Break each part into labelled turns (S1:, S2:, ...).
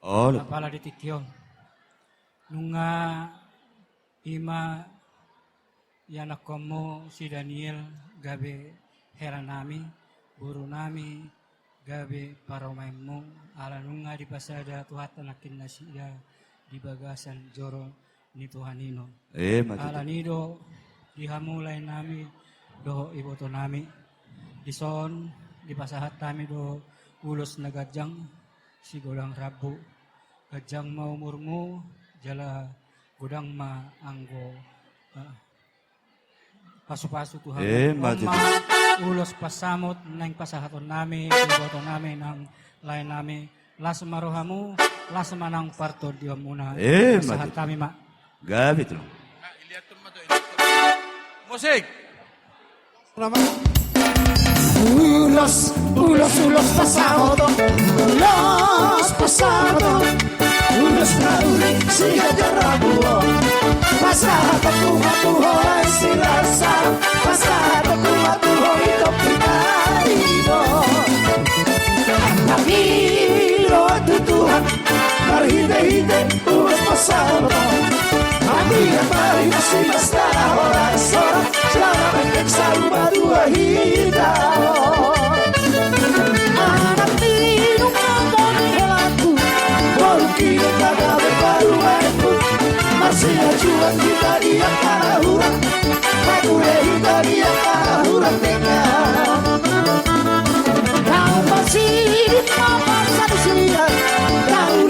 S1: Oh,
S2: Napala di tikyon. Nunga ima yan ako mo si Daniel gabi heran nami, guru nami gabi para mo ala nunga di pasada tuhatan akin na siya di bagasan joro ni Tuhanino. Ala nido dihamulay nami do iboto nami. Dison di pasahat nami do ulos na gadyang si godang rabu. Gadyang maumurmu jala godang maanggo pasu-pasu Tuhan. Ulos pasamot nang pasahaton nami, iboto nami ng lain nami. Las maruhamu, las manang parto diwa muna. Pasahat kami ma.
S1: Gabi ito.
S3: Musik!
S4: Ulos pasado, ulos pasado, ulos na uling siya jarabuo. Pasado kumatuhoy sila sa, pasado kumatuhoy ito pinaido. Nakiro at tutuhan, marhide-hide, ulos pasado. Amiga parin na si basta oras-oras, sila na magkagsalba dua hitaw. Kini kagabi paruanku masih ajuan kita dia kahura pagure kita dia kahura dengan kau masih di tempat satu siang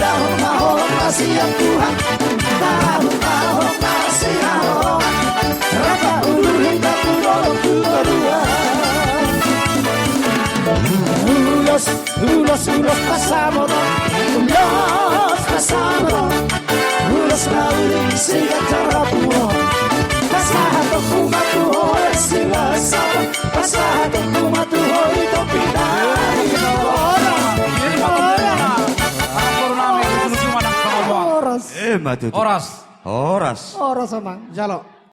S4: tahu mahal masih Tuhan tahu masih mahal rata ulur hitam ulur kedua ulos pasamos ulos lauling siya jarabuo pasado kumatuhoy sila sa pasado kumatuhoy ito pinaido.
S3: Oras.
S4: Oras sama jalo.